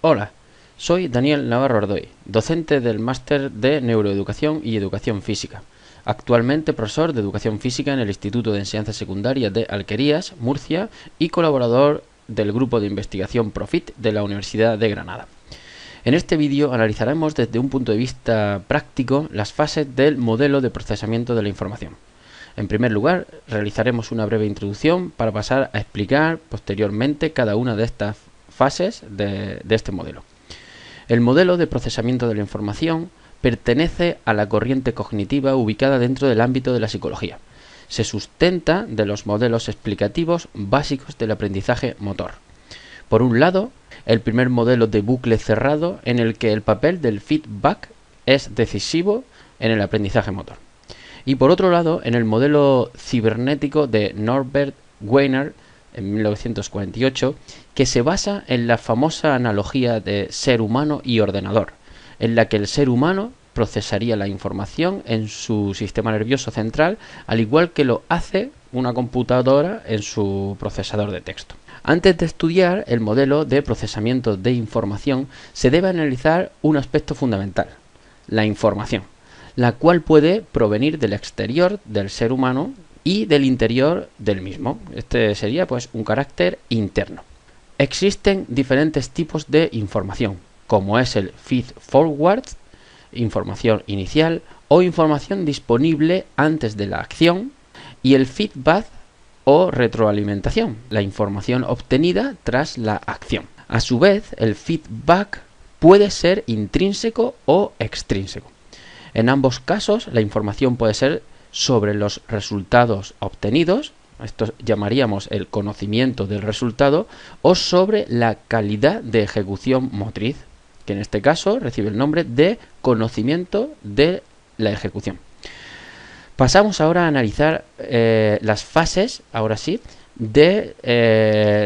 Hola, soy Daniel Navarro Ardoy, docente del Máster de Neuroeducación y Educación Física, actualmente profesor de Educación Física en el Instituto de Enseñanza Secundaria de Alquerías, Murcia, y colaborador del Grupo de Investigación Profit de la Universidad de Granada. En este vídeo analizaremos desde un punto de vista práctico las fases del modelo de procesamiento de la información. En primer lugar, realizaremos una breve introducción para pasar a explicar posteriormente cada una de estas fases de este modelo. El modelo de procesamiento de la información pertenece a la corriente cognitiva ubicada dentro del ámbito de la psicología. Se sustenta de los modelos explicativos básicos del aprendizaje motor. Por un lado, el primer modelo de bucle cerrado en el que el papel del feedback es decisivo en el aprendizaje motor. Y por otro lado, en el modelo cibernético de Norbert Wiener en 1948, que se basa en la famosa analogía de ser humano y ordenador, en la que el ser humano procesaría la información en su sistema nervioso central, al igual que lo hace una computadora en su procesador de texto. Antes de estudiar el modelo de procesamiento de información, se debe analizar un aspecto fundamental, la información, la cual puede provenir del exterior del ser humano y del interior del mismo. Este sería pues un carácter interno. Existen diferentes tipos de información, como es el feed forward, información inicial o información disponible antes de la acción, y el feedback o retroalimentación, la información obtenida tras la acción. A su vez, el feedback puede ser intrínseco o extrínseco. En ambos casos, la información puede ser sobre los resultados obtenidos, esto llamaríamos el conocimiento del resultado, o sobre la calidad de ejecución motriz, que en este caso recibe el nombre de conocimiento de la ejecución. Pasamos ahora a analizar las fases, ahora sí, de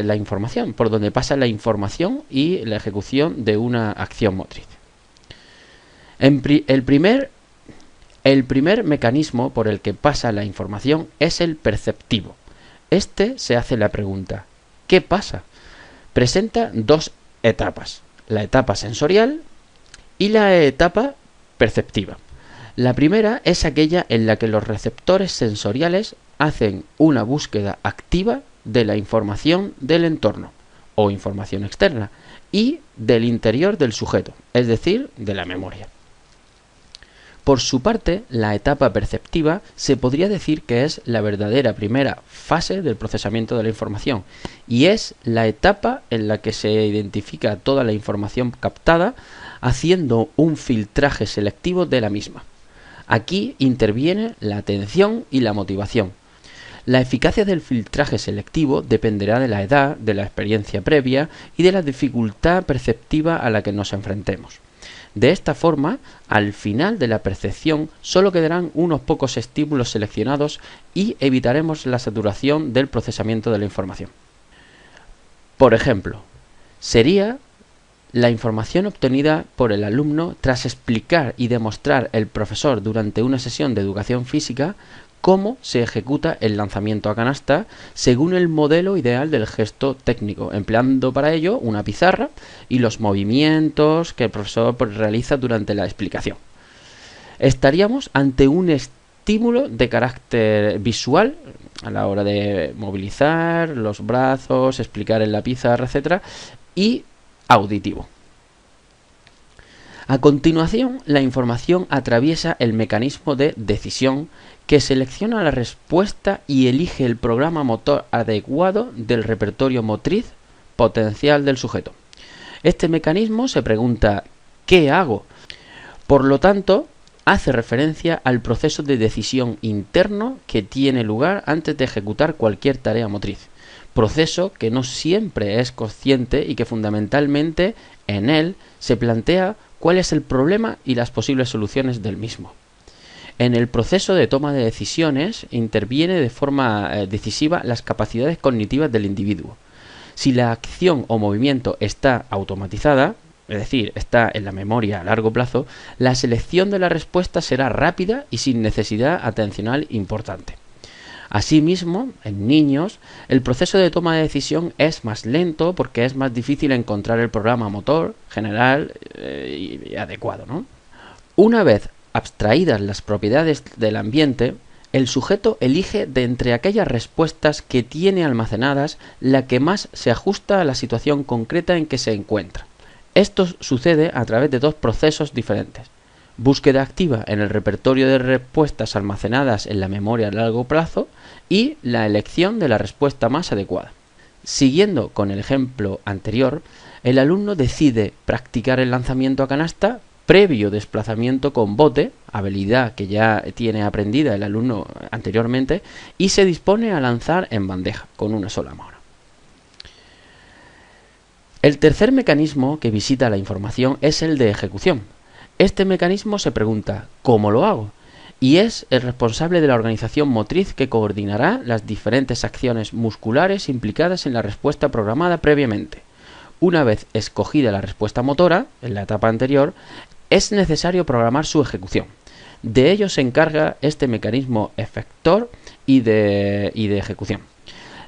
la información, por donde pasa la información y la ejecución de una acción motriz. El primer mecanismo por el que pasa la información es el perceptivo. Este se hace la pregunta, ¿qué pasa? Presenta dos etapas, la etapa sensorial y la etapa perceptiva. La primera es aquella en la que los receptores sensoriales hacen una búsqueda activa de la información del entorno o información externa y del interior del sujeto, es decir, de la memoria. Por su parte, la etapa perceptiva se podría decir que es la verdadera primera fase del procesamiento de la información y es la etapa en la que se identifica toda la información captada haciendo un filtraje selectivo de la misma. Aquí interviene la atención y la motivación. La eficacia del filtraje selectivo dependerá de la edad, de la experiencia previa y de la dificultad perceptiva a la que nos enfrentemos. De esta forma, al final de la percepción solo quedarán unos pocos estímulos seleccionados y evitaremos la saturación del procesamiento de la información. Por ejemplo, sería la información obtenida por el alumno tras explicar y demostrar el profesor durante una sesión de educación física cómo se ejecuta el lanzamiento a canasta según el modelo ideal del gesto técnico, empleando para ello una pizarra y los movimientos que el profesor realiza durante la explicación. Estaríamos ante un estímulo de carácter visual a la hora de movilizar los brazos, explicar en la pizarra, etc. y auditivo. A continuación, la información atraviesa el mecanismo de decisión que selecciona la respuesta y elige el programa motor adecuado del repertorio motriz potencial del sujeto. Este mecanismo se pregunta ¿qué hago? Por lo tanto, hace referencia al proceso de decisión interno que tiene lugar antes de ejecutar cualquier tarea motriz. Proceso que no siempre es consciente y que fundamentalmente en él se plantea cuál es el problema y las posibles soluciones del mismo. En el proceso de toma de decisiones interviene de forma decisiva las capacidades cognitivas del individuo. Si la acción o movimiento está automatizada, es decir, está en la memoria a largo plazo, la selección de la respuesta será rápida y sin necesidad atencional importante. Asimismo, en niños, el proceso de toma de decisión es más lento porque es más difícil encontrar el programa motor general y adecuado, ¿no? Una vez abstraídas las propiedades del ambiente, el sujeto elige de entre aquellas respuestas que tiene almacenadas la que más se ajusta a la situación concreta en que se encuentra. Esto sucede a través de dos procesos diferentes: búsqueda activa en el repertorio de respuestas almacenadas en la memoria a largo plazo y la elección de la respuesta más adecuada. Siguiendo con el ejemplo anterior, el alumno decide practicar el lanzamiento a canasta previo desplazamiento con bote, habilidad que ya tiene aprendida el alumno anteriormente, y se dispone a lanzar en bandeja con una sola mano. El tercer mecanismo que visita la información es el de ejecución. Este mecanismo se pregunta ¿cómo lo hago? Y es el responsable de la organización motriz que coordinará las diferentes acciones musculares implicadas en la respuesta programada previamente. Una vez escogida la respuesta motora, en la etapa anterior, es necesario programar su ejecución. De ello se encarga este mecanismo efector y de ejecución.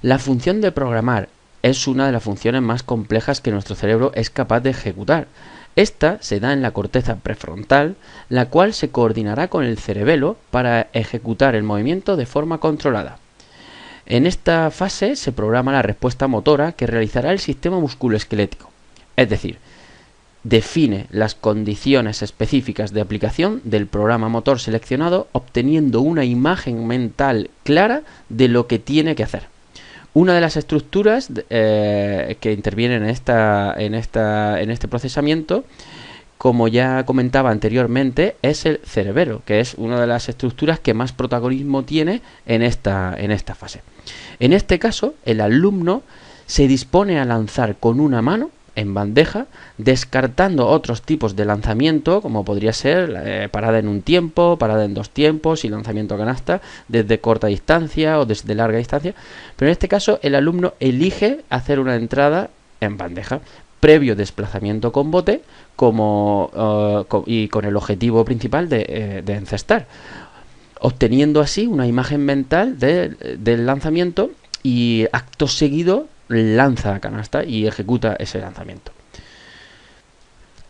La función de programar es una de las funciones más complejas que nuestro cerebro es capaz de ejecutar. Esta se da en la corteza prefrontal, la cual se coordinará con el cerebelo para ejecutar el movimiento de forma controlada. En esta fase se programa la respuesta motora que realizará el sistema musculoesquelético, es decir, define las condiciones específicas de aplicación del programa motor seleccionado, obteniendo una imagen mental clara de lo que tiene que hacer. Una de las estructuras que intervienen en este procesamiento, como ya comentaba anteriormente, es el cerebelo, que es una de las estructuras que más protagonismo tiene en esta fase. En este caso, el alumno se dispone a lanzar con una mano en bandeja, descartando otros tipos de lanzamiento, como podría ser parada en un tiempo, parada en dos tiempos y lanzamiento a canasta desde corta distancia o desde larga distancia. Pero en este caso el alumno elige hacer una entrada en bandeja previo desplazamiento con bote y con el objetivo principal de encestar, obteniendo así una imagen mental del lanzamiento, y acto seguido lanza a canasta y ejecuta ese lanzamiento.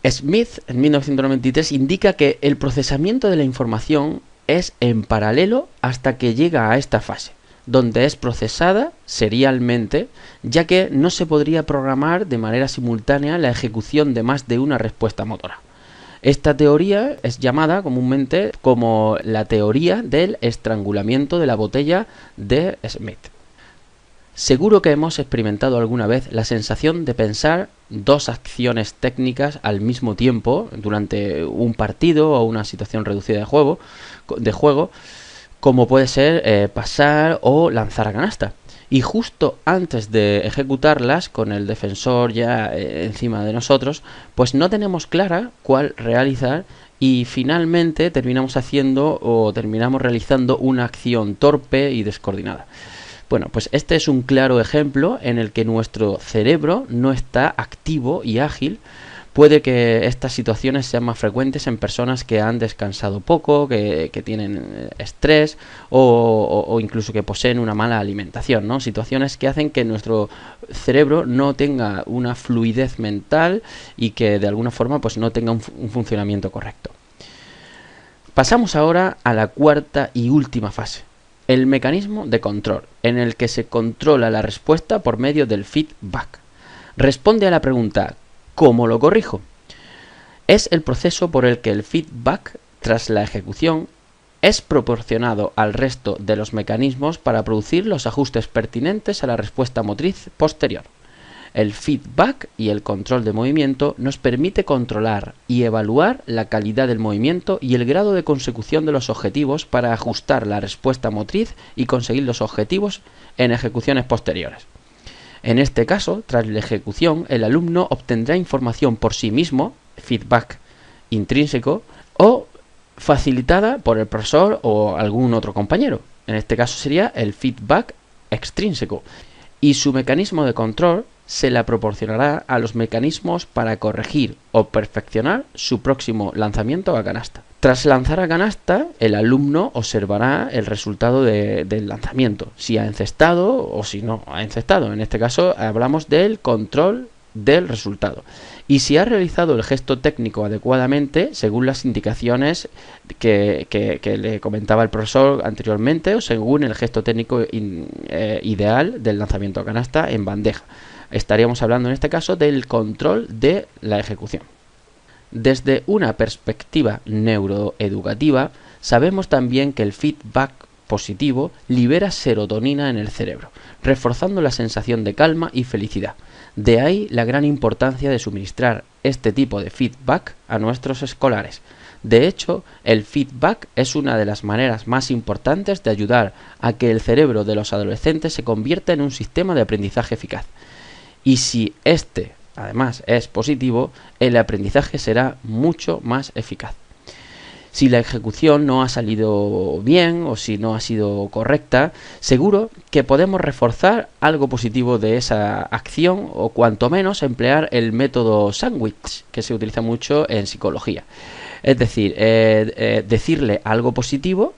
Smith, en 1993, indica que el procesamiento de la información es en paralelo hasta que llega a esta fase, donde es procesada serialmente, ya que no se podría programar de manera simultánea la ejecución de más de una respuesta motora. Esta teoría es llamada comúnmente como la teoría del estrangulamiento de la botella de Smith. Seguro que hemos experimentado alguna vez la sensación de pensar dos acciones técnicas al mismo tiempo durante un partido o una situación reducida de juego, como puede ser pasar o lanzar a canasta. Y justo antes de ejecutarlas, con el defensor ya encima de nosotros, pues no tenemos clara cuál realizar y finalmente terminamos realizando una acción torpe y descoordinada. Bueno, pues este es un claro ejemplo en el que nuestro cerebro no está activo y ágil. Puede que estas situaciones sean más frecuentes en personas que han descansado poco, que tienen estrés o incluso que poseen una mala alimentación, ¿no? Situaciones que hacen que nuestro cerebro no tenga una fluidez mental y que de alguna forma pues no tenga un funcionamiento correcto. Pasamos ahora a la cuarta y última fase: el mecanismo de control, en el que se controla la respuesta por medio del feedback. Responde a la pregunta ¿cómo lo corrijo? Es el proceso por el que el feedback, tras la ejecución, es proporcionado al resto de los mecanismos para producir los ajustes pertinentes a la respuesta motriz posterior. El feedback y el control de movimiento nos permite controlar y evaluar la calidad del movimiento y el grado de consecución de los objetivos para ajustar la respuesta motriz y conseguir los objetivos en ejecuciones posteriores. En este caso, tras la ejecución, el alumno obtendrá información por sí mismo, feedback intrínseco, o facilitada por el profesor o algún otro compañero. En este caso sería el feedback extrínseco. Y su mecanismo de control se le proporcionará a los mecanismos para corregir o perfeccionar su próximo lanzamiento a canasta. Tras lanzar a canasta, el alumno observará el resultado del lanzamiento, si ha encestado o si no ha encestado. En este caso hablamos del control del resultado. Y si ha realizado el gesto técnico adecuadamente, según las indicaciones que le comentaba el profesor anteriormente, o según el gesto técnico ideal del lanzamiento a canasta en bandeja. Estaríamos hablando en este caso del control de la ejecución. Desde una perspectiva neuroeducativa, sabemos también que el feedback positivo libera serotonina en el cerebro, reforzando la sensación de calma y felicidad. De ahí la gran importancia de suministrar este tipo de feedback a nuestros escolares. De hecho, el feedback es una de las maneras más importantes de ayudar a que el cerebro de los adolescentes se convierta en un sistema de aprendizaje eficaz. Y si este, además, es positivo, el aprendizaje será mucho más eficaz. Si la ejecución no ha salido bien o si no ha sido correcta, seguro que podemos reforzar algo positivo de esa acción o cuanto menos emplear el método sándwich que se utiliza mucho en psicología. Es decir, decirle algo positivo,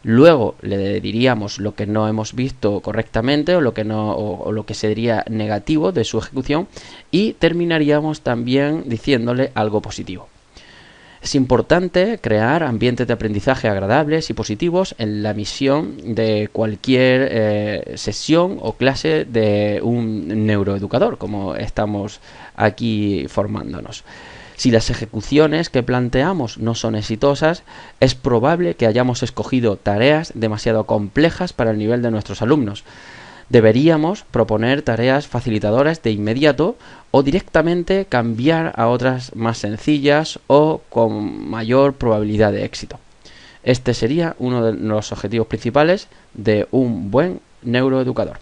luego le diríamos lo que no hemos visto correctamente o lo que sería negativo de su ejecución y terminaríamos también diciéndole algo positivo. Es importante crear ambientes de aprendizaje agradables y positivos en la misión de cualquier sesión o clase de un neuroeducador, como estamos aquí formándonos. Si las ejecuciones que planteamos no son exitosas, es probable que hayamos escogido tareas demasiado complejas para el nivel de nuestros alumnos. Deberíamos proponer tareas facilitadoras de inmediato o directamente cambiar a otras más sencillas o con mayor probabilidad de éxito. Este sería uno de los objetivos principales de un buen neuroeducador.